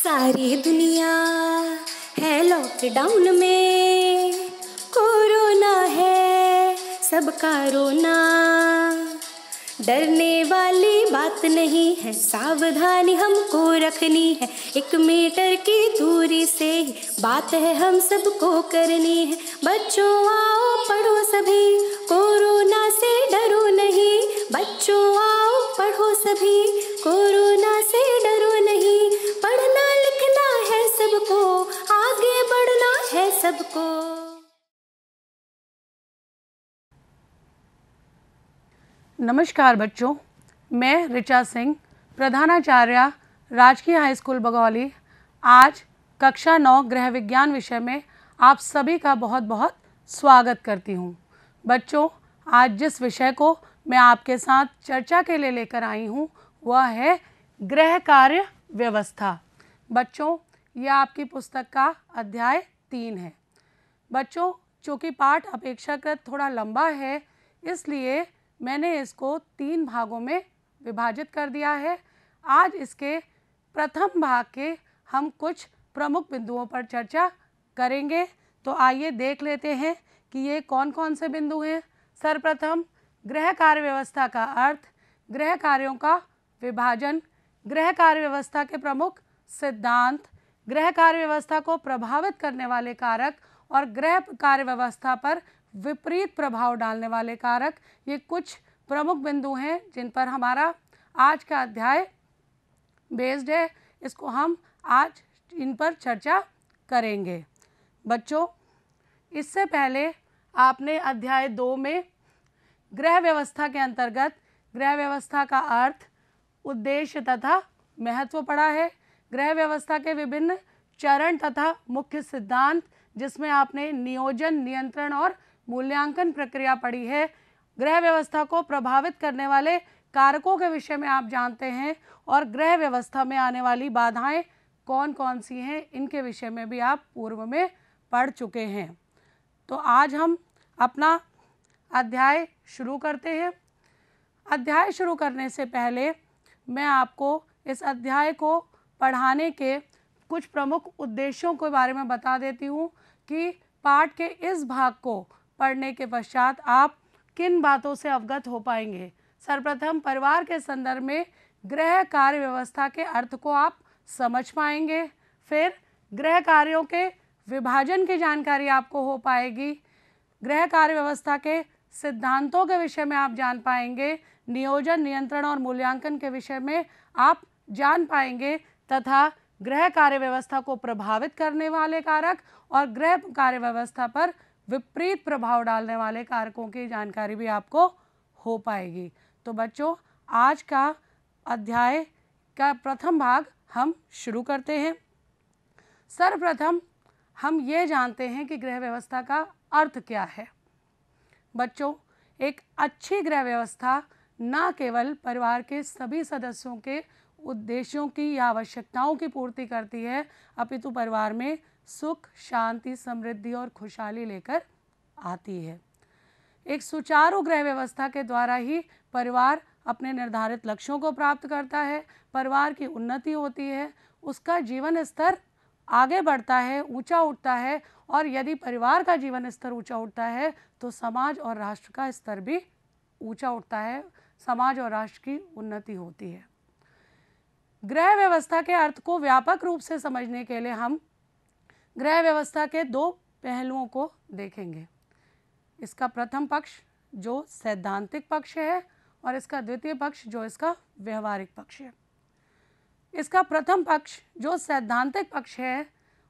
सारी दुनिया है लॉकडाउन में, कोरोना है सबका रोना। डरने वाली बात नहीं है, सावधानी हमको रखनी है। 1 मीटर की दूरी से ही बात है हम सबको करनी है। बच्चों आओ पढ़ो सभी, कोरोना से डरो नहीं। बच्चों आओ पढ़ो सभी, कोरोना से डरो नहीं। पढ़ना लिखना है सबको, आगे बढ़ना है सबको। नमस्कार बच्चों, मैं ऋचा सिंह, प्रधानाचार्य राजकीय हाई स्कूल बघौली। आज कक्षा 9 गृह विज्ञान विषय में आप सभी का बहुत बहुत स्वागत करती हूँ। बच्चों, आज जिस विषय को मैं आपके साथ चर्चा के लिए लेकर आई हूँ वह है गृह कार्य व्यवस्था। बच्चों, यह आपकी पुस्तक का अध्याय 3 है। बच्चों, चूँकि पाठ अपेक्षाकृत थोड़ा लंबा है, इसलिए मैंने इसको 3 भागों में विभाजित कर दिया है। आज इसके प्रथम भाग के हम कुछ प्रमुख बिंदुओं पर चर्चा करेंगे। तो आइए देख लेते हैं कि ये कौन कौन से बिंदु हैं। सर्वप्रथम, गृह कार्य व्यवस्था का अर्थ, गृह कार्यों का विभाजन, गृह कार्य व्यवस्था के प्रमुख सिद्धांत, गृह कार्य व्यवस्था को प्रभावित करने वाले कारक और गृह कार्य व्यवस्था पर विपरीत प्रभाव डालने वाले कारक। ये कुछ प्रमुख बिंदु हैं जिन पर हमारा आज का अध्याय बेस्ड है। इसको हम आज इन पर चर्चा करेंगे। बच्चों, इससे पहले आपने अध्याय 2 में गृह व्यवस्था के अंतर्गत गृह व्यवस्था का अर्थ, उद्देश्य तथा महत्व पढ़ा है। गृह व्यवस्था के विभिन्न चरण तथा मुख्य सिद्धांत, जिसमें आपने नियोजन, नियंत्रण और मूल्यांकन प्रक्रिया पढ़ी है। गृह व्यवस्था को प्रभावित करने वाले कारकों के विषय में आप जानते हैं और गृह व्यवस्था में आने वाली बाधाएं कौन कौन सी हैं, इनके विषय में भी आप पूर्व में पढ़ चुके हैं। तो आज हम अपना अध्याय शुरू करते हैं। अध्याय शुरू करने से पहले मैं आपको इस अध्याय को पढ़ाने के कुछ प्रमुख उद्देश्यों के बारे में बता देती हूँ कि पाठ के इस भाग को पढ़ने के पश्चात आप किन बातों से अवगत हो पाएंगे। सर्वप्रथम, परिवार के संदर्भ में गृह कार्य व्यवस्था के अर्थ को आप समझ पाएंगे। फिर गृह कार्यों के विभाजन की जानकारी आपको हो पाएगी। गृह कार्य व्यवस्था के सिद्धांतों के विषय में आप जान पाएंगे। नियोजन, नियंत्रण और मूल्यांकन के विषय में आप जान पाएंगे तथा गृह कार्य व्यवस्था को प्रभावित करने वाले कारक और गृह कार्य व्यवस्था पर विपरीत प्रभाव डालने वाले कारकों की जानकारी भी आपको हो पाएगी। तो बच्चों, आज का अध्याय का प्रथम भाग हम शुरू करते हैं। सर्वप्रथम हम ये जानते हैं कि गृह व्यवस्था का अर्थ क्या है। बच्चों, एक अच्छी गृह व्यवस्था न केवल परिवार के सभी सदस्यों के उद्देश्यों की या आवश्यकताओं की पूर्ति करती है, अपितु परिवार में सुख, शांति, समृद्धि और खुशहाली लेकर आती है। एक सुचारू गृह व्यवस्था के द्वारा ही परिवार अपने निर्धारित लक्ष्यों को प्राप्त करता है, परिवार की उन्नति होती है, उसका जीवन स्तर आगे बढ़ता है, ऊंचा उठता है, और यदि परिवार का जीवन स्तर ऊंचा उठता है तो समाज और राष्ट्र का स्तर भी ऊंचा उठता है, समाज और राष्ट्र की उन्नति होती है। गृह व्यवस्था के अर्थ को व्यापक रूप से समझने के लिए हम गृह व्यवस्था के 2 पहलुओं को देखेंगे। इसका प्रथम पक्ष जो सैद्धांतिक पक्ष है और इसका द्वितीय पक्ष जो इसका व्यवहारिक पक्ष है। इसका प्रथम पक्ष जो सैद्धांतिक पक्ष है,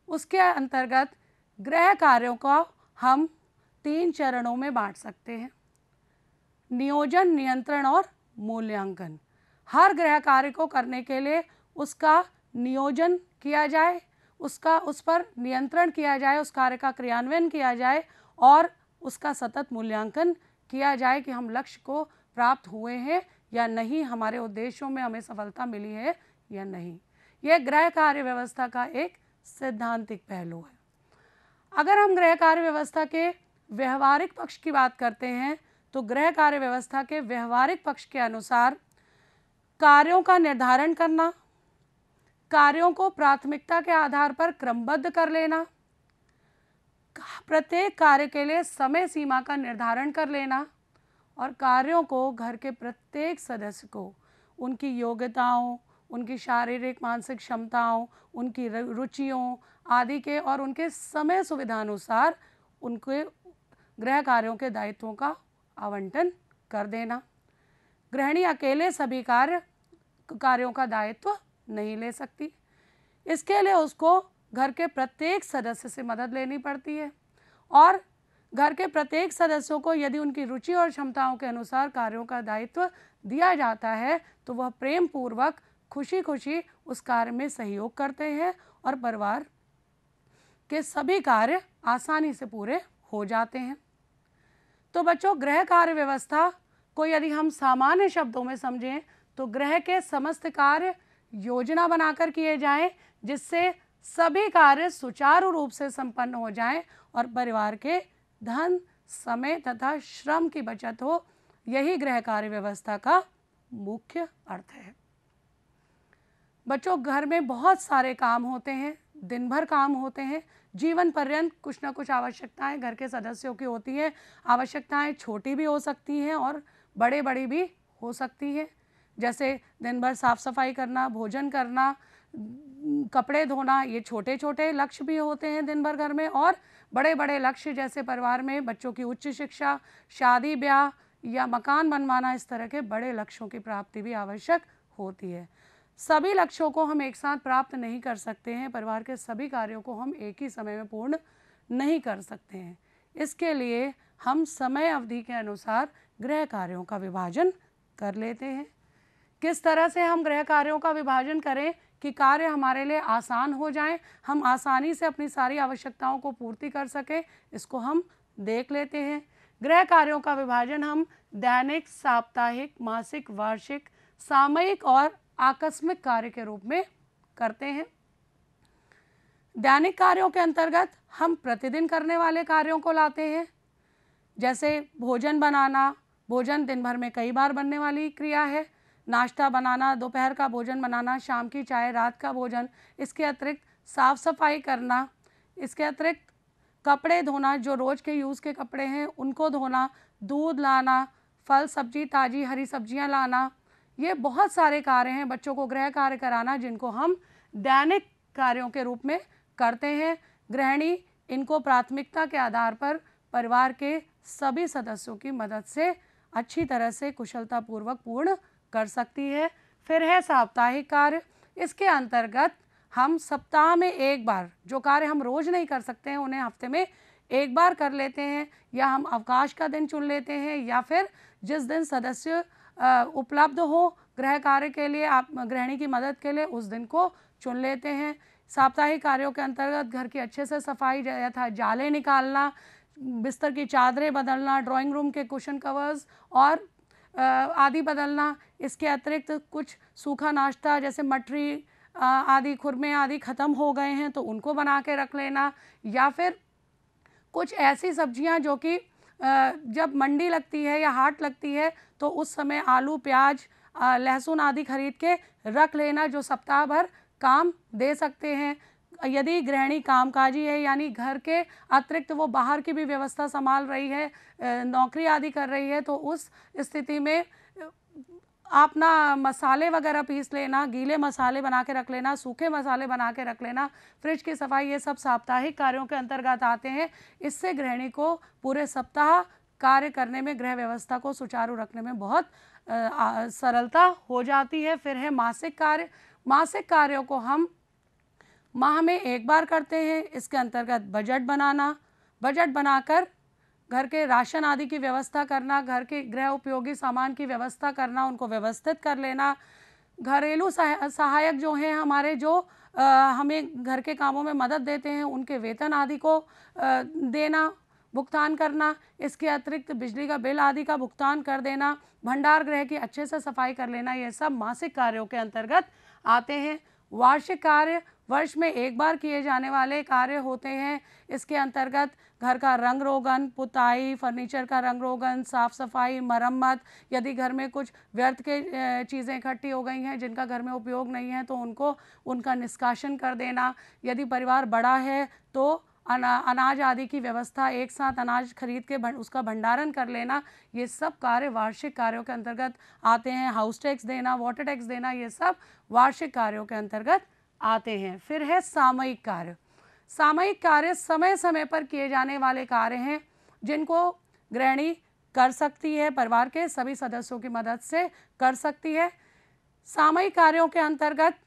उसके अंतर्गत गृह कार्यों को हम 3 चरणों में बांट सकते हैं। नियोजन, नियंत्रण और मूल्यांकन। हर गृह कार्य को करने के लिए उसका नियोजन किया जाए, उस पर नियंत्रण किया जाए, उस कार्य का क्रियान्वयन किया जाए और उसका सतत मूल्यांकन किया जाए कि हम लक्ष्य को प्राप्त हुए हैं या नहीं, हमारे उद्देश्यों में हमें सफलता मिली है या नहीं। यह गृह कार्य व्यवस्था का एक सैद्धांतिक पहलू है। अगर हम गृह कार्य व्यवस्था के व्यवहारिक पक्ष की बात करते हैं तो गृह कार्य व्यवस्था के व्यवहारिक पक्ष के अनुसार कार्यों का निर्धारण करना, कार्यों को प्राथमिकता के आधार पर क्रमबद्ध कर लेना, प्रत्येक कार्य के लिए समय सीमा का निर्धारण कर लेना और कार्यों को घर के प्रत्येक सदस्य को उनकी योग्यताओं, उनकी शारीरिक मानसिक क्षमताओं, उनकी रुचियों आदि के और उनके समय सुविधानुसार उनके गृह कार्यों के दायित्वों का आवंटन कर देना। गृहिणी अकेले सभी कार्यों का दायित्व नहीं ले सकती। इसके लिए उसको घर के प्रत्येक सदस्य से मदद लेनी पड़ती है और घर के प्रत्येक सदस्यों को यदि उनकी रुचि और क्षमताओं के अनुसार कार्यों का दायित्व दिया जाता है तो वह प्रेम पूर्वक खुशी खुशी उस कार्य में सहयोग करते हैं और परिवार के सभी कार्य आसानी से पूरे हो जाते हैं। तो बच्चों, गृह कार्य व्यवस्था को यदि हम सामान्य शब्दों में समझें तो गृह के समस्त कार्य योजना बनाकर किए जाएं जिससे सभी कार्य सुचारू रूप से संपन्न हो जाएं और परिवार के धन, समय तथा श्रम की बचत हो। यही गृह कार्य व्यवस्था का मुख्य अर्थ है। बच्चों, घर में बहुत सारे काम होते हैं, दिन भर काम होते हैं, जीवन पर्यंत कुछ ना कुछ आवश्यकताएं घर के सदस्यों की होती हैं। आवश्यकताएं छोटी भी हो सकती हैं और बड़ी भी हो सकती हैं, जैसे दिन भर साफ सफाई करना, भोजन करना, कपड़े धोना। ये छोटे छोटे लक्ष्य भी होते हैं दिन भर घर में, और बड़े बड़े लक्ष्य जैसे परिवार में बच्चों की उच्च शिक्षा, शादी ब्याह या मकान बनवाना, इस तरह के बड़े लक्ष्यों की प्राप्ति भी आवश्यक होती है। सभी लक्ष्यों को हम एक साथ प्राप्त नहीं कर सकते हैं, परिवार के सभी कार्यों को हम एक ही समय में पूर्ण नहीं कर सकते हैं। इसके लिए हम समय अवधि के अनुसार गृह कार्यों का विभाजन कर लेते हैं। किस तरह से हम गृह कार्यों का विभाजन करें कि कार्य हमारे लिए आसान हो जाएं, हम आसानी से अपनी सारी आवश्यकताओं को पूर्ति कर सकें, इसको हम देख लेते हैं। गृह कार्यों का विभाजन हम दैनिक, साप्ताहिक, मासिक, वार्षिक, सामयिक और आकस्मिक कार्य के रूप में करते हैं। दैनिक कार्यों के अंतर्गत हम प्रतिदिन करने वाले कार्यों को लाते हैं, जैसे भोजन बनाना। भोजन दिन भर में कई बार बनने वाली क्रिया है। नाश्ता बनाना, दोपहर का भोजन बनाना, शाम की चाय, रात का भोजन। इसके अतिरिक्त साफ सफाई करना, इसके अतिरिक्त कपड़े धोना, जो रोज़ के यूज़ के कपड़े हैं उनको धोना, दूध लाना, फल सब्जी, ताज़ी हरी सब्जियां लाना। ये बहुत सारे कार्य हैं बच्चों को गृह कार्य कराना जिनको हम दैनिक कार्यों के रूप में करते हैं। गृहिणी इनको प्राथमिकता के आधार पर परिवार के सभी सदस्यों की मदद से अच्छी तरह से कुशलतापूर्वक पूर्ण कर सकती है। फिर है साप्ताहिक कार्य। इसके अंतर्गत हम सप्ताह में एक बार जो कार्य हम रोज़ नहीं कर सकते हैं उन्हें हफ्ते में एक बार कर लेते हैं, या हम अवकाश का दिन चुन लेते हैं, या फिर जिस दिन सदस्य उपलब्ध हो गृह कार्य के लिए, आप गृहिणी की मदद के लिए, उस दिन को चुन लेते हैं। साप्ताहिक कार्यों के अंतर्गत घर की अच्छे से सफाई यथा जाले निकालना, बिस्तर की चादरें बदलना, ड्राइंग रूम के कुशन कवर्स और आदि बदलना। इसके अतिरिक्त कुछ सूखा नाश्ता जैसे मटरी आदि, खुरमे आदि ख़त्म हो गए हैं तो उनको बना के रख लेना, या फिर कुछ ऐसी सब्जियां जो कि जब मंडी लगती है या हाट लगती है तो उस समय आलू, प्याज, लहसुन आदि खरीद के रख लेना जो सप्ताह भर काम दे सकते हैं। यदि गृहिणी कामकाजी है, यानी घर के अतिरिक्त वो बाहर की भी व्यवस्था संभाल रही है, नौकरी आदि कर रही है, तो उस स्थिति में आप ना मसाले वगैरह पीस लेना, गीले मसाले बना के रख लेना, सूखे मसाले बना के रख लेना, फ्रिज की सफाई, ये सब साप्ताहिक कार्यों के अंतर्गत आते हैं। इससे गृहिणी को पूरे सप्ताह कार्य करने में, गृह व्यवस्था को सुचारू रखने में बहुत सरलता हो जाती है। फिर है मासिक कार्य। मासिक कार्यों को हम माह में एक बार करते हैं। इसके अंतर्गत बजट बनाना, बजट बनाकर घर के राशन आदि की व्यवस्था करना, घर के गृह उपयोगी सामान की व्यवस्था करना, उनको व्यवस्थित कर लेना। घरेलू सहायक जो हैं हमारे, जो हमें घर के कामों में मदद देते हैं, उनके वेतन आदि को देना, भुगतान करना। इसके अतिरिक्त बिजली का बिल आदि का भुगतान कर देना, भंडार गृह की अच्छे से सफाई कर लेना, ये सब मासिक कार्यों के अंतर्गत आते हैं। वार्षिक कार्य वर्ष में एक बार किए जाने वाले कार्य होते हैं। इसके अंतर्गत घर का रंग रोगन, पुताई, फर्नीचर का रंग रोगन, साफ सफाई, मरम्मत, यदि घर में कुछ व्यर्थ के चीज़ें इकट्ठी हो गई हैं जिनका घर में उपयोग नहीं है तो उनका निष्कासन कर देना, यदि परिवार बड़ा है तो अनाज आदि की व्यवस्था, एक साथ अनाज खरीद के उसका भंडारण कर लेना, ये सब कार्य वार्षिक कार्यों के अंतर्गत आते हैं। हाउस टैक्स देना, वाटर टैक्स देना, ये सब वार्षिक कार्यों के अंतर्गत आते हैं। फिर है सामयिक कार्य। सामयिक कार्य समय समय पर किए जाने वाले कार्य हैं जिनको गृहिणी कर सकती है, परिवार के सभी सदस्यों की मदद से कर सकती है। सामयिक कार्यों के अंतर्गत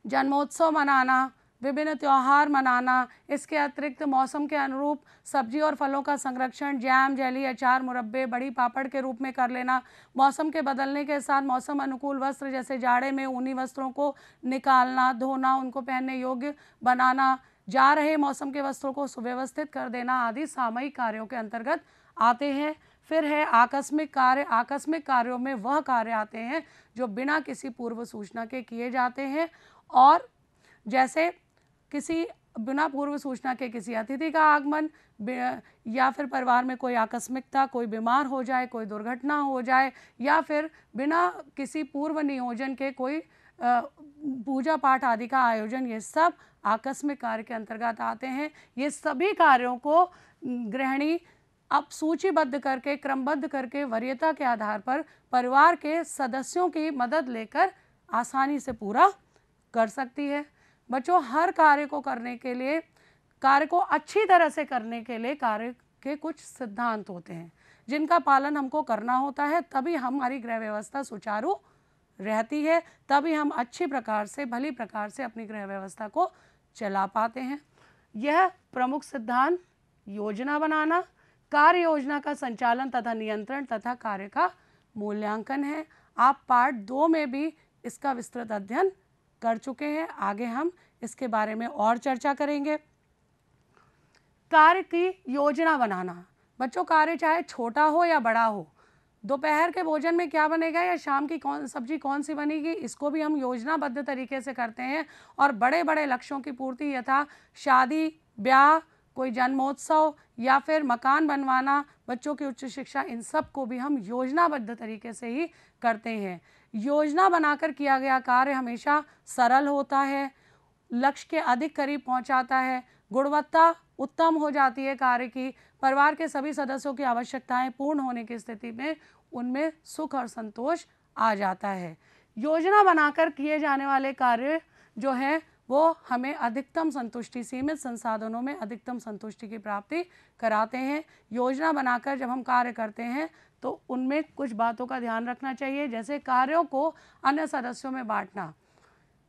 जन्मोत्सव मनाना, विभिन्न त्यौहार मनाना, इसके अतिरिक्त मौसम के अनुरूप सब्जी और फलों का संरक्षण, जैम, जेली, अचार, मुरब्बे, बड़ी पापड़ के रूप में कर लेना, मौसम के बदलने के साथ मौसम अनुकूल वस्त्र जैसे जाड़े में ऊनी वस्त्रों को निकालना, धोना, उनको पहनने योग्य बनाना, जा रहे मौसम के वस्त्रों को सुव्यवस्थित कर देना आदि सामयिक कार्यों के अंतर्गत आते हैं। फिर है आकस्मिक कार्य। आकस्मिक कार्यों में वह कार्य आते हैं जो बिना किसी पूर्व सूचना के किए जाते हैं, और जैसे किसी बिना पूर्व सूचना के किसी अतिथि का आगमन, या फिर परिवार में कोई आकस्मिकता, कोई बीमार हो जाए, कोई दुर्घटना हो जाए, या फिर बिना किसी पूर्व नियोजन के कोई पूजा पाठ आदि का आयोजन, ये सब आकस्मिक कार्य के अंतर्गत आते हैं। ये सभी कार्यों को गृहिणी अब सूचीबद्ध करके, क्रमबद्ध करके, वरीयता के आधार पर परिवार के सदस्यों की मदद लेकर आसानी से पूरा कर सकती है। बच्चों, हर कार्य को करने के लिए, कार्य को अच्छी तरह से करने के लिए कार्य के कुछ सिद्धांत होते हैं जिनका पालन हमको करना होता है, तभी हमारी गृह व्यवस्था सुचारू रहती है, तभी हम अच्छी प्रकार से, भली प्रकार से अपनी गृह व्यवस्था को चला पाते हैं। यह प्रमुख सिद्धांत योजना बनाना, कार्य योजना का संचालन तथा नियंत्रण तथा कार्य का मूल्यांकन है। आप पार्ट 2 में भी इसका विस्तृत अध्ययन कर चुके हैं। आगे हम इसके बारे में और चर्चा करेंगे। कार्य की योजना बनाना। बच्चों, कार्य चाहे छोटा हो या बड़ा हो, दोपहर के भोजन में क्या बनेगा या शाम की सब्जी कौन सी बनेगी, इसको भी हम योजनाबद्ध तरीके से करते हैं। और बड़े बड़े लक्ष्यों की पूर्ति, यथा शादी, ब्याह, कोई जन्मोत्सव या फिर मकान बनवाना, बच्चों की उच्च शिक्षा, इन सब को भी हम योजनाबद्ध तरीके से ही करते हैं। योजना बनाकर किया गया कार्य हमेशा सरल होता है, लक्ष्य के अधिक करीब पहुंचाता है, गुणवत्ता उत्तम हो जाती है कार्य की, परिवार के सभी सदस्यों की आवश्यकताएं पूर्ण होने की स्थिति में उनमें सुख और संतोष आ जाता है। योजना बनाकर किए जाने वाले कार्य जो हैं वो हमें अधिकतम संतुष्टि, सीमित संसाधनों में अधिकतम संतुष्टि की प्राप्ति कराते हैं। योजना बनाकर जब हम कार्य करते हैं तो उनमें कुछ बातों का ध्यान रखना चाहिए, जैसे कार्यों को अन्य सदस्यों में बांटना।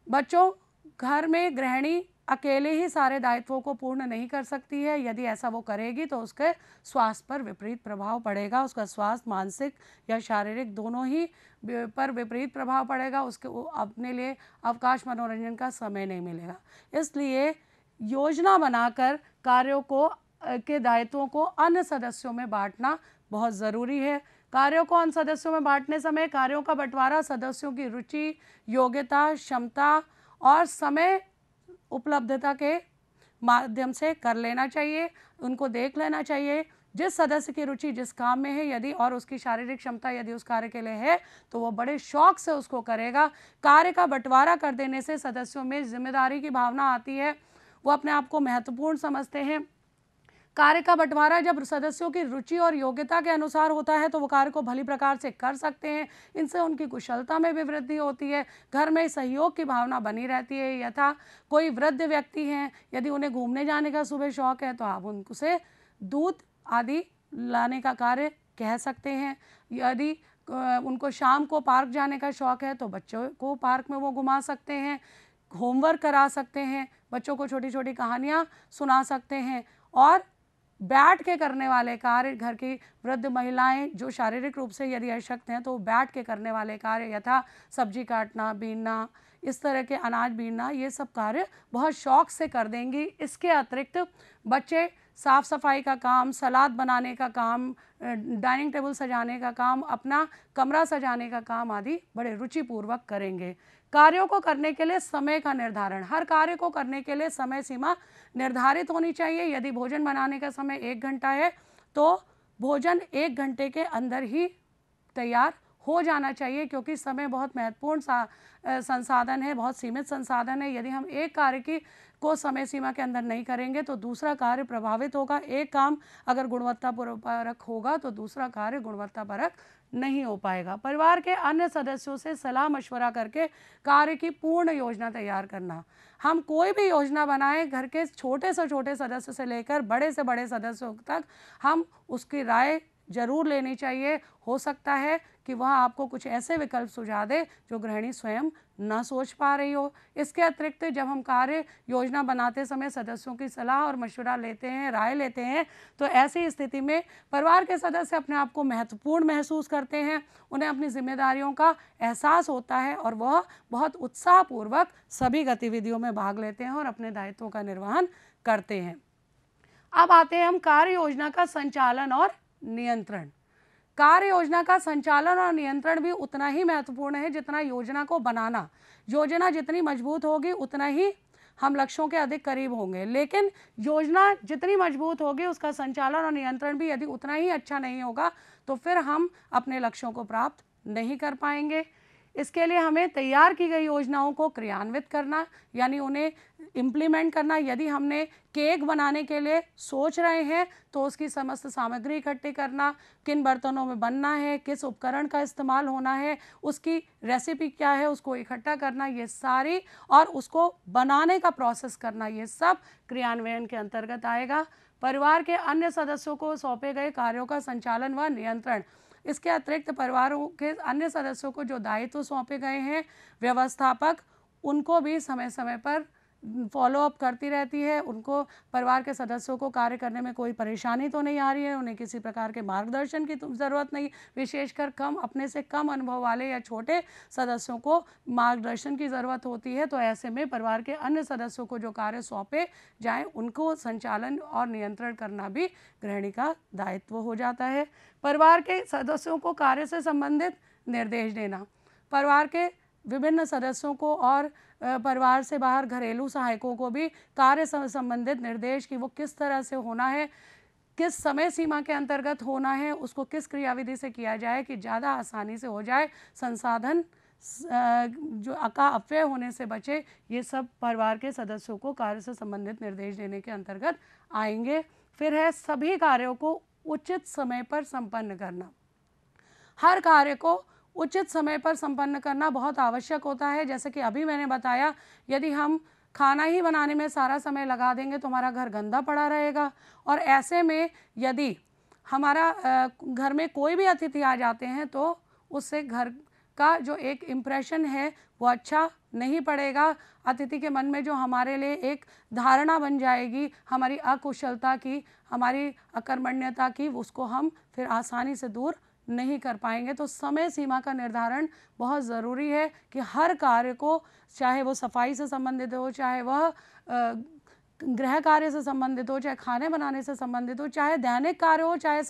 बच्चों, घर में गृहिणी अकेले ही सारे दायित्वों को पूर्ण नहीं कर सकती है। यदि ऐसा वो करेगी तो उसके स्वास्थ्य पर विपरीत प्रभाव पड़ेगा। उसका स्वास्थ्य मानसिक या शारीरिक दोनों ही पर विपरीत प्रभाव पड़ेगा। उसके अपने लिए अवकाश, मनोरंजन का समय नहीं मिलेगा। इसलिए योजना बनाकर कार्यों को के दायित्वों को अन्य सदस्यों में बांटना बहुत ज़रूरी है। कार्यों को अन्य सदस्यों में बांटने समय कार्यों का बंटवारा सदस्यों की रुचि, योग्यता, क्षमता और समय उपलब्धता के माध्यम से कर लेना चाहिए। उनको देख लेना चाहिए जिस सदस्य की रुचि जिस काम में है, यदि और उसकी शारीरिक क्षमता यदि उस कार्य के लिए है तो वो बड़े शौक से उसको करेगा। कार्य का बंटवारा कर देने से सदस्यों में जिम्मेदारी की भावना आती है, वो अपने आप को महत्वपूर्ण समझते हैं। कार्य का बंटवारा जब सदस्यों की रुचि और योग्यता के अनुसार होता है तो वो कार्य को भली प्रकार से कर सकते हैं। इनसे उनकी कुशलता में भी वृद्धि होती है, घर में सहयोग की भावना बनी रहती है। यथा कोई वृद्ध व्यक्ति हैं, यदि उन्हें घूमने जाने का सुबह शौक है तो आप उनसे दूध आदि लाने का कार्य कह सकते हैं। यदि उनको शाम को पार्क जाने का शौक है तो बच्चों को पार्क में वो घुमा सकते हैं, होमवर्क करा सकते हैं, बच्चों को छोटी छोटी कहानियाँ सुना सकते हैं। और बैठ के करने वाले कार्य, घर की वृद्ध महिलाएं जो शारीरिक रूप से यदि अशक्त हैं तो बैठ के करने वाले कार्य, यथा सब्जी काटना, बीनना, इस तरह के अनाज बीनना, ये सब कार्य बहुत शौक से कर देंगी। इसके अतिरिक्त बच्चे साफ़ सफाई का काम, सलाद बनाने का काम, डाइनिंग टेबल सजाने का काम, अपना कमरा सजाने का काम आदि बड़े रुचिपूर्वक करेंगे। कार्यों को करने के लिए समय का निर्धारण, हर कार्य को करने के लिए समय सीमा निर्धारित होनी चाहिए। यदि भोजन बनाने का समय 1 घंटा है तो भोजन 1 घंटे के अंदर ही तैयार हो जाना चाहिए, क्योंकि समय बहुत महत्वपूर्ण संसाधन है, बहुत सीमित संसाधन है। यदि हम एक कार्य को समय सीमा के अंदर नहीं करेंगे तो दूसरा कार्य प्रभावित होगा। एक काम अगर गुणवत्तापरक होगा तो दूसरा कार्य गुणवत्तापरक नहीं हो पाएगा। परिवार के अन्य सदस्यों से सलाह मशवरा करके कार्य की पूर्ण योजना तैयार करना। हम कोई भी योजना बनाएं, घर के छोटे से छोटे सदस्य से लेकर बड़े से बड़े सदस्यों तक हम उसकी राय जरूर लेनी चाहिए। हो सकता है कि वह आपको कुछ ऐसे विकल्प सुझा दे जो गृहिणी स्वयं न सोच पा रही हो। इसके अतिरिक्त जब हम कार्य योजना बनाते समय सदस्यों की सलाह और मशवरा लेते हैं, राय लेते हैं, तो ऐसी स्थिति में परिवार के सदस्य अपने आप को महत्वपूर्ण महसूस करते हैं, उन्हें अपनी जिम्मेदारियों का एहसास होता है और वह बहुत उत्साहपूर्वक सभी गतिविधियों में भाग लेते हैं और अपने दायित्वों का निर्वहन करते हैं। अब आते हैं हम कार्य योजना का संचालन और नियंत्रण। कार्य योजना का संचालन और नियंत्रण भी उतना ही महत्वपूर्ण है जितना योजना को बनाना। योजना जितनी मजबूत होगी उतना ही हम लक्ष्यों के अधिक करीब होंगे, लेकिन योजना जितनी मजबूत होगी उसका संचालन और नियंत्रण भी यदि उतना ही अच्छा नहीं होगा तो फिर हम अपने लक्ष्यों को प्राप्त नहीं कर पाएंगे। इसके लिए हमें तैयार की गई योजनाओं को क्रियान्वित करना, यानी उन्हें इम्प्लीमेंट करना। यदि हमने केक बनाने के लिए सोच रहे हैं तो उसकी समस्त सामग्री इकट्ठी करना, किन बर्तनों में बनना है, किस उपकरण का इस्तेमाल होना है, उसकी रेसिपी क्या है, उसको इकट्ठा करना, ये सारी, और उसको बनाने का प्रोसेस करना, ये सब क्रियान्वयन के अंतर्गत आएगा। परिवार के अन्य सदस्यों को सौंपे गए कार्यों का संचालन व नियंत्रण। इसके अतिरिक्त परिवारों के अन्य सदस्यों को जो दायित्व सौंपे गए हैं, व्यवस्थापक उनको भी समय समय पर फॉलोअप करती रहती है। उनको, परिवार के सदस्यों को कार्य करने में कोई परेशानी तो नहीं आ रही है, उन्हें किसी प्रकार के मार्गदर्शन की ज़रूरत नहीं, विशेषकर अपने से कम अनुभव वाले या छोटे सदस्यों को मार्गदर्शन की ज़रूरत होती है। तो ऐसे में परिवार के अन्य सदस्यों को जो कार्य सौंपे जाएं उनको संचालन और नियंत्रण करना भी गृहिणी का दायित्व हो जाता है। परिवार के सदस्यों को कार्य से संबंधित निर्देश देना। परिवार के विभिन्न सदस्यों को और परिवार से बाहर घरेलू सहायकों को भी कार्य से संबंधित निर्देश कि वो किस तरह से होना है, किस समय सीमा के अंतर्गत होना है, उसको किस क्रियाविधि से किया जाए कि ज़्यादा आसानी से हो जाए, संसाधन जो अपव्यय होने से बचे, ये सब परिवार के सदस्यों को कार्य से संबंधित निर्देश देने के अंतर्गत आएंगे। फिर है सभी कार्यों को उचित समय पर संपन्न करना। हर कार्य को उचित समय पर संपन्न करना बहुत आवश्यक होता है। जैसे कि अभी मैंने बताया, यदि हम खाना ही बनाने में सारा समय लगा देंगे तो हमारा घर गंदा पड़ा रहेगा, और ऐसे में यदि हमारा घर में कोई भी अतिथि आ जाते हैं तो उससे घर का जो एक इम्प्रेशन है वो अच्छा नहीं पड़ेगा। अतिथि के मन में जो हमारे लिए एक धारणा बन जाएगी हमारी अकुशलता की, हमारी अकर्मण्यता की, उसको हम फिर आसानी से दूर नहीं कर पाएंगे। तो समय सीमा का निर्धारण बहुत ज़रूरी है कि हर कार्य को, चाहे वो सफाई से संबंधित हो, चाहे वह गृह कार्य से संबंधित हो, चाहे खाने बनाने से संबंधित हो, चाहे दैनिक कार्य हो, चाहे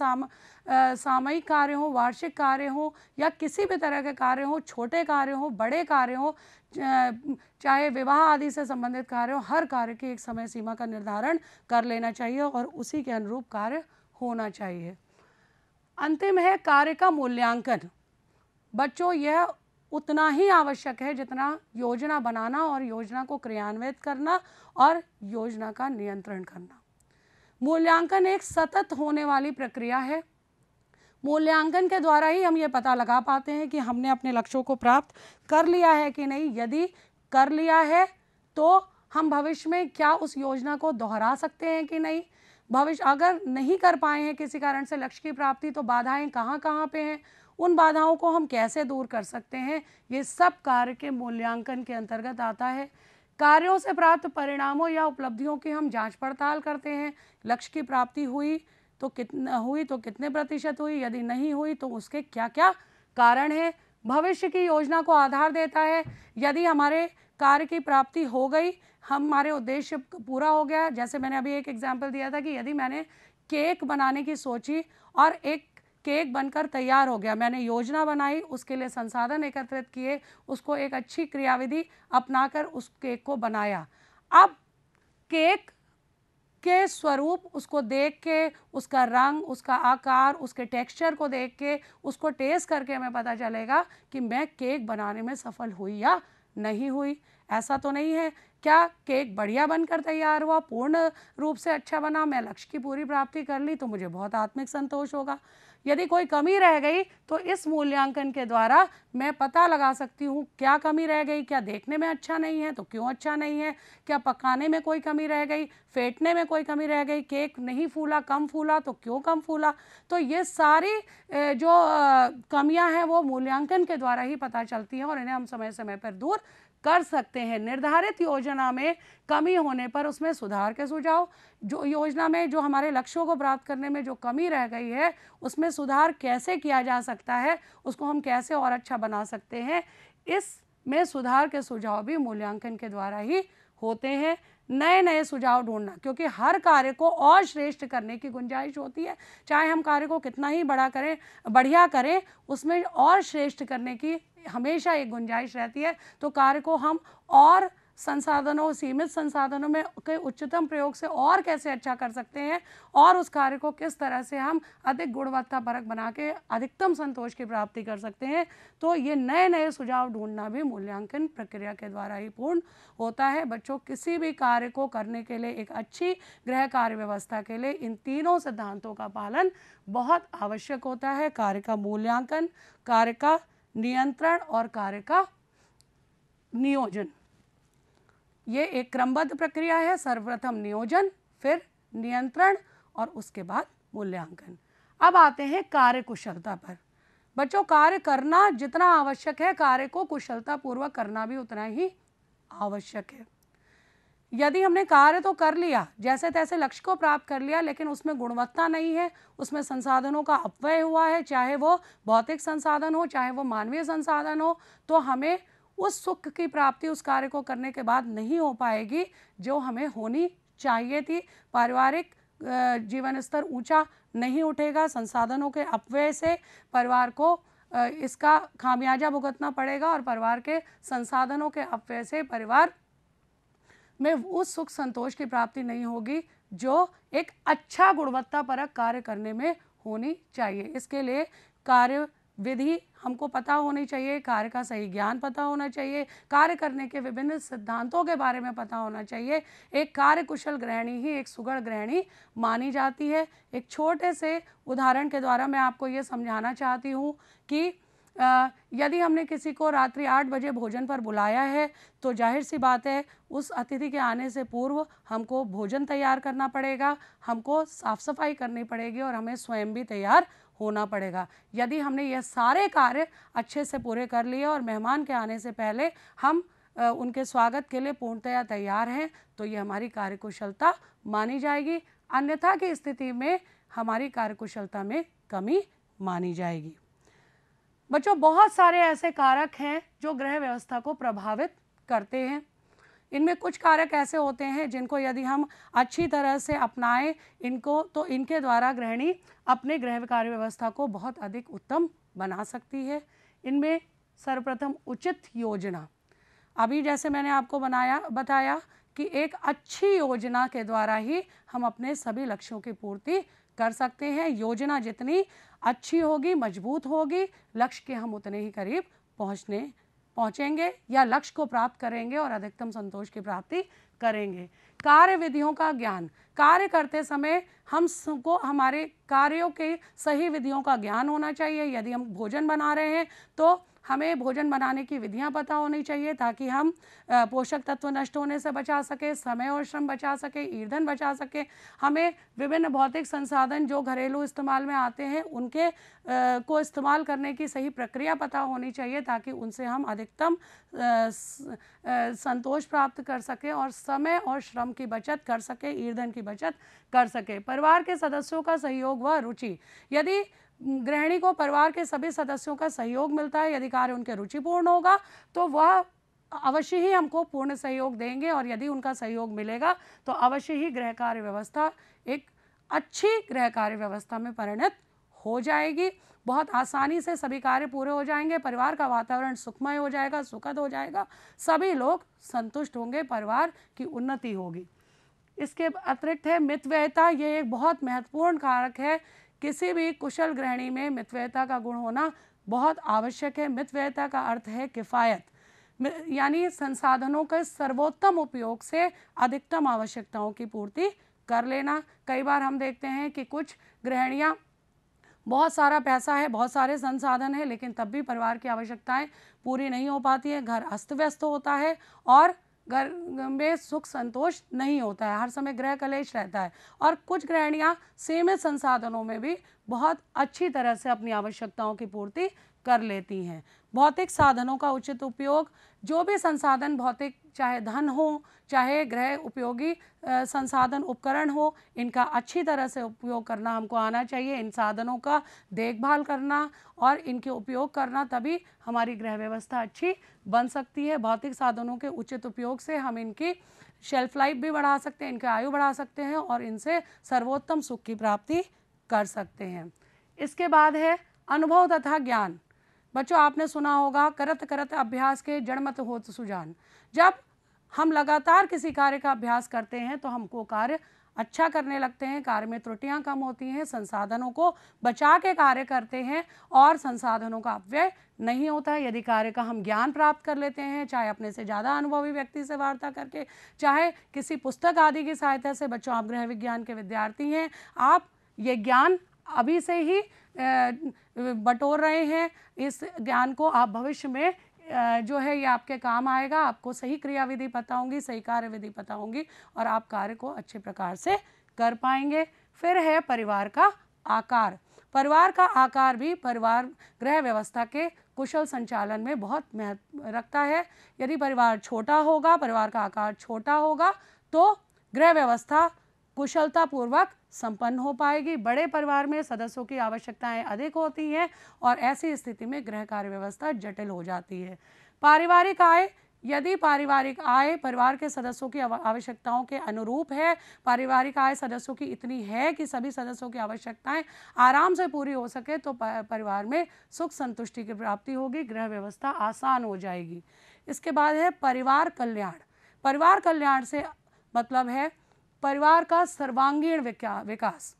सामयिक कार्य हो, वार्षिक कार्य हो, या किसी भी तरह के कार्य हो, छोटे कार्य हो, बड़े कार्य हो, चाहे विवाह आदि से संबंधित कार्य हो, हर कार्य की एक समय सीमा का निर्धारण कर लेना चाहिए और उसी के अनुरूप कार्य होना चाहिए। अंतिम है कार्य का मूल्यांकन। बच्चों, यह उतना ही आवश्यक है जितना योजना बनाना और योजना को क्रियान्वित करना और योजना का नियंत्रण करना। मूल्यांकन एक सतत होने वाली प्रक्रिया है। मूल्यांकन के द्वारा ही हम ये पता लगा पाते हैं कि हमने अपने लक्ष्यों को प्राप्त कर लिया है कि नहीं। यदि कर लिया है तो हम भविष्य में क्या उस योजना को दोहरा सकते हैं कि नहीं। भविष्य अगर नहीं कर पाए हैं किसी कारण से लक्ष्य की प्राप्ति, तो बाधाएं कहाँ कहाँ पे हैं, उन बाधाओं को हम कैसे दूर कर सकते हैं, ये सब कार्य के मूल्यांकन के अंतर्गत आता है। कार्यों से प्राप्त परिणामों या उपलब्धियों की हम जांच पड़ताल करते हैं। लक्ष्य की प्राप्ति हुई तो कितने प्रतिशत हुई, यदि नहीं हुई तो उसके क्या क्या कारण हैं, भविष्य की योजना को आधार देता है। यदि हमारे कार्य की प्राप्ति हो गई, हमारे उद्देश्य पूरा हो गया, जैसे मैंने अभी एक एग्जाम्पल दिया था कि यदि मैंने केक बनाने की सोची और एक केक बनकर तैयार हो गया, मैंने योजना बनाई, उसके लिए संसाधन एकत्रित किए, उसको एक अच्छी क्रियाविधि अपनाकर उस केक को बनाया। अब केक के स्वरूप उसको देख के, उसका रंग, उसका आकार, उसके टेक्सचर को देख के, उसको टेस्ट करके हमें पता चलेगा कि मैं केक बनाने में सफल हुई या नहीं हुई। ऐसा तो नहीं है, क्या केक बढ़िया बनकर तैयार हुआ, पूर्ण रूप से अच्छा बना, मैं लक्ष्य की पूरी प्राप्ति कर ली, तो मुझे बहुत आत्मिक संतोष होगा। यदि कोई कमी रह गई तो इस मूल्यांकन के द्वारा मैं पता लगा सकती हूँ क्या कमी रह गई, क्या देखने में अच्छा नहीं है तो क्यों अच्छा नहीं है, क्या पकाने में कोई कमी रह गई, फेंटने में कोई कमी रह गई, केक नहीं फूला, कम फूला तो क्यों कम फूला। तो ये सारी जो कमियां हैं वो मूल्यांकन के द्वारा ही पता चलती हैं और इन्हें हम समय समय पर दूर कर सकते हैं। निर्धारित योजना में कमी होने पर उसमें सुधार के सुझाव, जो योजना में जो हमारे लक्ष्यों को प्राप्त करने में जो कमी रह गई है उसमें सुधार कैसे किया जा सकता है, उसको हम कैसे और अच्छा बना सकते हैं, इसमें सुधार के सुझाव भी मूल्यांकन के द्वारा ही होते हैं। नए नए सुझाव ढूंढना, क्योंकि हर कार्य को और श्रेष्ठ करने की गुंजाइश होती है, चाहे हम कार्य को कितना ही बढ़िया करें, उसमें और श्रेष्ठ करने की हमेशा एक गुंजाइश रहती है। तो कार्य को हम और संसाधनों, सीमित संसाधनों में के उच्चतम प्रयोग से और कैसे अच्छा कर सकते हैं और उस कार्य को किस तरह से हम अधिक गुणवत्तापरक बना के अधिकतम संतोष की प्राप्ति कर सकते हैं। तो ये नए नए सुझाव ढूंढना भी मूल्यांकन प्रक्रिया के द्वारा ही पूर्ण होता है। बच्चों, किसी भी कार्य को करने के लिए, एक अच्छी गृह कार्य व्यवस्था के लिए इन तीनों सिद्धांतों का पालन बहुत आवश्यक होता है। कार्य का मूल्यांकन, कार्य का नियंत्रण और कार्य का नियोजन, ये एक क्रमबद्ध प्रक्रिया है। सर्वप्रथम नियोजन, फिर नियंत्रण और उसके बाद मूल्यांकन। अब आते हैं कार्य कुशलता पर। बच्चों, कार्य करना जितना आवश्यक है, कार्य को कुशलतापूर्वक करना भी उतना ही आवश्यक है। यदि हमने कार्य तो कर लिया, जैसे तैसे लक्ष्य को प्राप्त कर लिया, लेकिन उसमें गुणवत्ता नहीं है, उसमें संसाधनों का अपव्यय हुआ है, चाहे वो भौतिक संसाधन हो, चाहे वो मानवीय संसाधन हो, तो हमें उस सुख की प्राप्ति उस कार्य को करने के बाद नहीं हो पाएगी जो हमें होनी चाहिए थी। पारिवारिक जीवन स्तर ऊंचा नहीं उठेगा, संसाधनों के अपव्यय से परिवार को इसका खामियाजा भुगतना पड़ेगा और परिवार के संसाधनों के अपव्यय से परिवार में उस सुख संतोष की प्राप्ति नहीं होगी जो एक अच्छा गुणवत्तापरक कार्य करने में होनी चाहिए। इसके लिए कार्य विधि हमको पता होनी चाहिए, कार्य का सही ज्ञान पता होना चाहिए, कार्य करने के विभिन्न सिद्धांतों के बारे में पता होना चाहिए। एक कार्य कुशल गृहिणी ही एक सुगढ़ गृहिणी मानी जाती है। एक छोटे से उदाहरण के द्वारा मैं आपको ये समझाना चाहती हूँ कि यदि हमने किसी को रात्रि 8 बजे भोजन पर बुलाया है तो जाहिर सी बात है उस अतिथि के आने से पूर्व हमको भोजन तैयार करना पड़ेगा, हमको साफ सफाई करनी पड़ेगी और हमें स्वयं भी तैयार होना पड़ेगा। यदि हमने ये सारे कार्य अच्छे से पूरे कर लिए और मेहमान के आने से पहले हम उनके स्वागत के लिए पूर्णतया तैयार हैं तो ये हमारी कार्यकुशलता मानी जाएगी। अन्यथा की स्थिति में हमारी कार्यकुशलता में कमी मानी जाएगी। बच्चों, बहुत सारे ऐसे कारक हैं जो गृह व्यवस्था को प्रभावित करते हैं। इनमें कुछ कारक ऐसे होते हैं जिनको यदि हम अच्छी तरह से अपनाएं इनको, तो इनके द्वारा गृहिणी अपने गृह कार्य व्यवस्था को बहुत अधिक उत्तम बना सकती है। इनमें सर्वप्रथम उचित योजना। अभी जैसे मैंने आपको बताया कि एक अच्छी योजना के द्वारा ही हम अपने सभी लक्ष्यों की पूर्ति कर सकते हैं। योजना जितनी अच्छी होगी, मजबूत होगी, लक्ष्य के हम उतने ही करीब पहुंचेंगे या लक्ष्य को प्राप्त करेंगे और अधिकतम संतोष की प्राप्ति करेंगे। कार्य विधियों का ज्ञान। कार्य करते समय हम सबको हमारे कार्यों के सही विधियों का ज्ञान होना चाहिए। यदि हम भोजन बना रहे हैं तो हमें भोजन बनाने की विधियां पता होनी चाहिए ताकि हम पोषक तत्व नष्ट होने से बचा सके, समय और श्रम बचा सके, ईंधन बचा सके। हमें विभिन्न भौतिक संसाधन जो घरेलू इस्तेमाल में आते हैं उनके को इस्तेमाल करने की सही प्रक्रिया पता होनी चाहिए ताकि उनसे हम अधिकतम संतोष प्राप्त कर सकें और समय और श्रम की बचत कर सके, ईंधन की बचत कर सके। परिवार के सदस्यों का सहयोग व रुचि। यदि गृहिणी को परिवार के सभी सदस्यों का सहयोग मिलता है। यदि कार्य उनके रुचिपूर्ण होगा तो वह अवश्य ही हमको पूर्ण सहयोग देंगे, और यदि उनका सहयोग मिलेगा तो अवश्य ही गृह कार्य व्यवस्था एक अच्छी गृह कार्य व्यवस्था में परिणत हो जाएगी। बहुत आसानी से सभी कार्य पूरे हो जाएंगे, परिवार का वातावरण सुखमय हो जाएगा, सुखद हो जाएगा, सभी लोग संतुष्ट होंगे, परिवार की उन्नति होगी। इसके अतिरिक्त है मितव्ययिता। ये एक बहुत महत्वपूर्ण कारक है। किसी भी कुशल गृहिणी में मितव्ययिता का गुण होना बहुत आवश्यक है। मितव्ययिता का अर्थ है किफ़ायत, यानी संसाधनों के सर्वोत्तम उपयोग से अधिकतम आवश्यकताओं की पूर्ति कर लेना। कई बार हम देखते हैं कि कुछ गृहिणियाँ, बहुत सारा पैसा है, बहुत सारे संसाधन है, लेकिन तब भी परिवार की आवश्यकताएं पूरी नहीं हो पाती है, घर अस्त व्यस्त होता है और घर में सुख संतोष नहीं होता है, हर समय गृह कलेश रहता है। और कुछ गृहिणियाँ सीमित संसाधनों में भी बहुत अच्छी तरह से अपनी आवश्यकताओं की पूर्ति कर लेती हैं। भौतिक साधनों का उचित उपयोग, जो भी संसाधन भौतिक, चाहे धन हो, चाहे गृह उपयोगी संसाधन उपकरण हो, इनका अच्छी तरह से उपयोग करना हमको आना चाहिए। इन साधनों का देखभाल करना और इनके उपयोग करना, तभी हमारी गृह व्यवस्था अच्छी बन सकती है। भौतिक साधनों के उचित उपयोग से हम इनकी शेल्फ लाइफ भी बढ़ा सकते हैं, इनकी आयु बढ़ा सकते हैं और इनसे सर्वोत्तम सुख की प्राप्ति कर सकते हैं। इसके बाद है अनुभव तथा ज्ञान। बच्चों, आपने सुना होगा, करत करत अभ्यास के जड़मत होत सुजान। जब हम लगातार किसी कार्य का अभ्यास करते हैं तो हमको कार्य अच्छा करने लगते हैं, कार्य में त्रुटियां कम होती हैं, संसाधनों को बचा के कार्य करते हैं और संसाधनों का अपव्यय नहीं होता है। यदि कार्य का हम ज्ञान प्राप्त कर लेते हैं, चाहे अपने से ज़्यादा अनुभवी व्यक्ति से वार्ता करके, चाहे किसी पुस्तक आदि की सहायता से। बच्चों, आप गृह विज्ञान के विद्यार्थी हैं, आप ये ज्ञान अभी से ही बटोर रहे हैं। इस ज्ञान को आप भविष्य में जो है ये आपके काम आएगा। आपको सही क्रियाविधि पता होंगी, सही कार्यविधि पता होंगी और आप कार्य को अच्छे प्रकार से कर पाएंगे। फिर है परिवार का आकार। परिवार का आकार भी परिवार गृह व्यवस्था के कुशल संचालन में बहुत महत्व रखता है। यदि परिवार छोटा होगा, परिवार का आकार छोटा होगा, तो गृह व्यवस्था कुशलतापूर्वक संपन्न हो पाएगी। बड़े परिवार में सदस्यों की आवश्यकताएं अधिक होती हैं और ऐसी स्थिति में गृह कार्य व्यवस्था जटिल हो जाती है। पारिवारिक आय, यदि पारिवारिक आय परिवार के सदस्यों की आवश्यकताओं के अनुरूप है, पारिवारिक आय सदस्यों की इतनी है कि सभी सदस्यों की आवश्यकताएं आराम से पूरी हो सके, तो परिवार में सुख संतुष्टि की प्राप्ति होगी, गृह व्यवस्था आसान हो जाएगी। इसके बाद है परिवार कल्याण। परिवार कल्याण से मतलब है परिवार का सर्वांगीण विकास,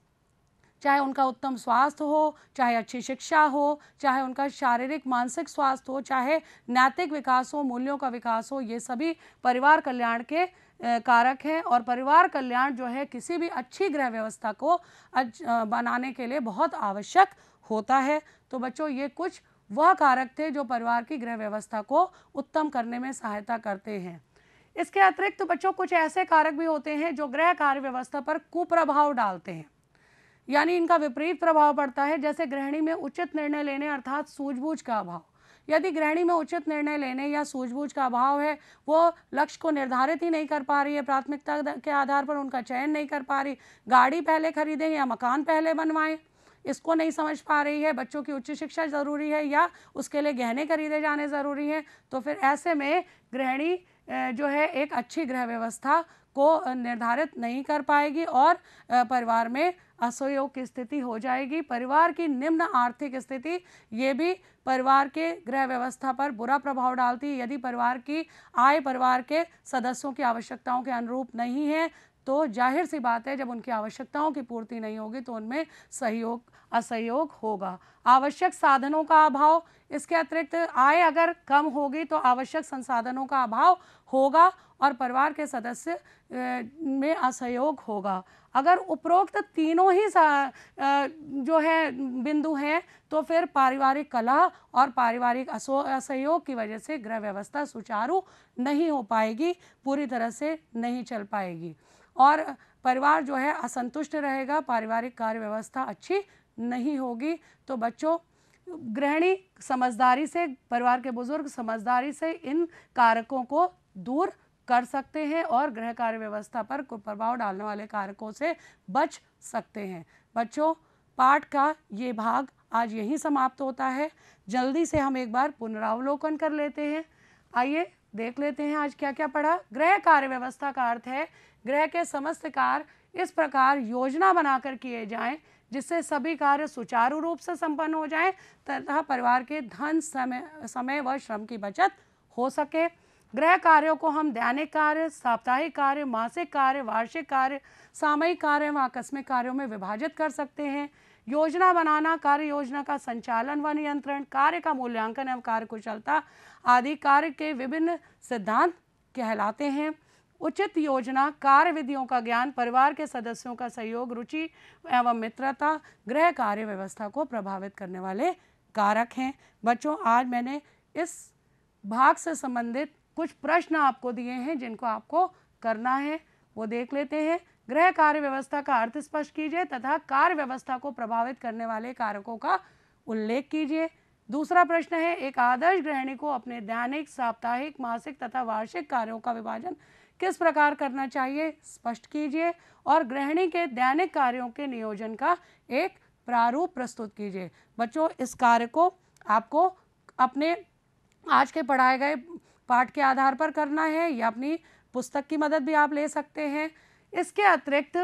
चाहे उनका उत्तम स्वास्थ्य हो, चाहे अच्छी शिक्षा हो, चाहे उनका शारीरिक मानसिक स्वास्थ्य हो, चाहे नैतिक विकास हो, मूल्यों का विकास हो, ये सभी परिवार कल्याण के कारक हैं। और परिवार कल्याण जो है किसी भी अच्छी गृह व्यवस्था को बनाने के लिए बहुत आवश्यक होता है। तो बच्चों, ये कुछ वह कारक थे जो परिवार की गृह व्यवस्था को उत्तम करने में सहायता करते हैं। इसके अतिरिक्त तो बच्चों कुछ ऐसे कारक भी होते हैं जो गृह कार्य व्यवस्था पर कुप्रभाव डालते हैं, यानी इनका विपरीत प्रभाव पड़ता है। जैसे गृहिणी में उचित निर्णय लेने अर्थात सूझबूझ का अभाव। यदि गृहिणी में उचित निर्णय लेने या सूझबूझ का अभाव है, वो लक्ष्य को निर्धारित ही नहीं कर पा रही है, प्राथमिकता के आधार पर उनका चयन नहीं कर पा रही, गाड़ी पहले खरीदें या मकान पहले बनवाएं, इसको नहीं समझ पा रही है, बच्चों की उच्च शिक्षा ज़रूरी है या उसके लिए गहने खरीदे जाने ज़रूरी हैं, तो फिर ऐसे में गृहिणी जो है एक अच्छी गृह व्यवस्था को निर्धारित नहीं कर पाएगी और परिवार में असहयोग की स्थिति हो जाएगी। परिवार की निम्न आर्थिक स्थिति ये भी परिवार के गृह व्यवस्था पर बुरा प्रभाव डालती है। यदि परिवार की आय परिवार के सदस्यों की आवश्यकताओं के अनुरूप नहीं है, तो जाहिर सी बात है जब उनकी आवश्यकताओं की पूर्ति नहीं होगी तो उनमें असहयोग होगा। आवश्यक साधनों का अभाव, इसके अतिरिक्त आय अगर कम होगी तो आवश्यक संसाधनों का अभाव होगा और परिवार के सदस्य में असहयोग होगा। अगर उपरोक्त तीनों ही जो है बिंदु हैं तो फिर पारिवारिक कलह और पारिवारिक असहयोग की वजह से गृह व्यवस्था सुचारू नहीं हो पाएगी, पूरी तरह से नहीं चल पाएगी और परिवार जो है असंतुष्ट रहेगा, पारिवारिक कार्य व्यवस्था अच्छी नहीं होगी। तो बच्चों, गृहिणी समझदारी से, परिवार के बुजुर्ग समझदारी से इन कारकों को दूर कर सकते हैं और गृह कार्य व्यवस्था पर कुप्रभाव डालने वाले कारकों से बच सकते हैं। बच्चों, पाठ का ये भाग आज यहीं समाप्त होता है। जल्दी से हम एक बार पुनरावलोकन कर लेते हैं। आइए देख लेते हैं आज क्या क्या पढ़ा। गृह कार्य व्यवस्था का अर्थ है गृह के समस्त कार्य इस प्रकार योजना बनाकर किए जाएं जिससे सभी कार्य सुचारू रूप से संपन्न हो जाएं तथा परिवार के धन, समय व श्रम की बचत हो सके। गृह कार्यों को हम दैनिक कार्य, साप्ताहिक कार्य, मासिक कार्य, वार्षिक कार्य, सामयिक कार्य व आकस्मिक कार्यों में विभाजित कर सकते हैं। योजना बनाना, कार्य योजना का संचालन व नियंत्रण, कार्य का मूल्यांकन एवं कार्य कुशलता आदि कार्य के विभिन्न सिद्धांत कहलाते हैं। उचित योजना, कार्य विधियों का ज्ञान, परिवार के सदस्यों का सहयोग, रुचि एवं मित्रता गृह कार्य व्यवस्था को प्रभावित करने वाले कारक हैं। बच्चों, आज मैंने इस भाग से संबंधित कुछ प्रश्न आपको दिए हैं जिनको आपको करना है, वो देख लेते हैं। गृह कार्य व्यवस्था का अर्थ स्पष्ट कीजिए तथा कार्य व्यवस्था को प्रभावित करने वाले कारकों का उल्लेख कीजिए। दूसरा प्रश्न है, एक आदर्श गृहिणी को अपने दैनिक, साप्ताहिक, मासिक तथा वार्षिक कार्यों का विभाजन किस प्रकार करना चाहिए, स्पष्ट कीजिए। और गृहिणी के दैनिक कार्यों के नियोजन का एक प्रारूप प्रस्तुत कीजिए। बच्चों, इस कार्य को आपको अपने आज के पढ़ाए गए पाठ के आधार पर करना है या अपनी पुस्तक की मदद भी आप ले सकते हैं। इसके अतिरिक्त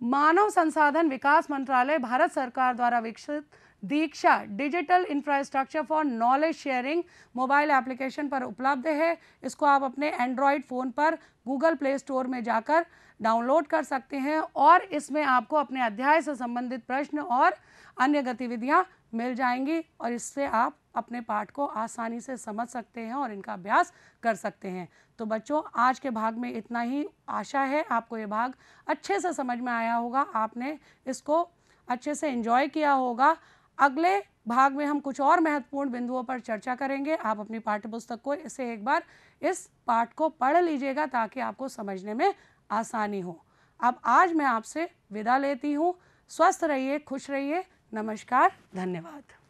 मानव संसाधन विकास मंत्रालय भारत सरकार द्वारा विकसित Diksha digital infrastructure for knowledge sharing mobile application पर उपलब्ध है। इसको आप अपने एंड्रॉयड फ़ोन पर गूगल प्ले स्टोर में जाकर डाउनलोड कर सकते हैं और इसमें आपको अपने अध्याय से संबंधित प्रश्न और अन्य गतिविधियां मिल जाएंगी और इससे आप अपने पाठ को आसानी से समझ सकते हैं और इनका अभ्यास कर सकते हैं। तो बच्चों, आज के भाग में इतना ही। आशा है आपको ये भाग अच्छे से समझ में आया होगा, आपने इसको अच्छे से एंजॉय किया होगा। अगले भाग में हम कुछ और महत्वपूर्ण बिंदुओं पर चर्चा करेंगे। आप अपनी पाठ्यपुस्तक को इसे एक बार इस पाठ को पढ़ लीजिएगा ताकि आपको समझने में आसानी हो। अब आज मैं आपसे विदा लेती हूँ। स्वस्थ रहिए, खुश रहिए। नमस्कार, धन्यवाद।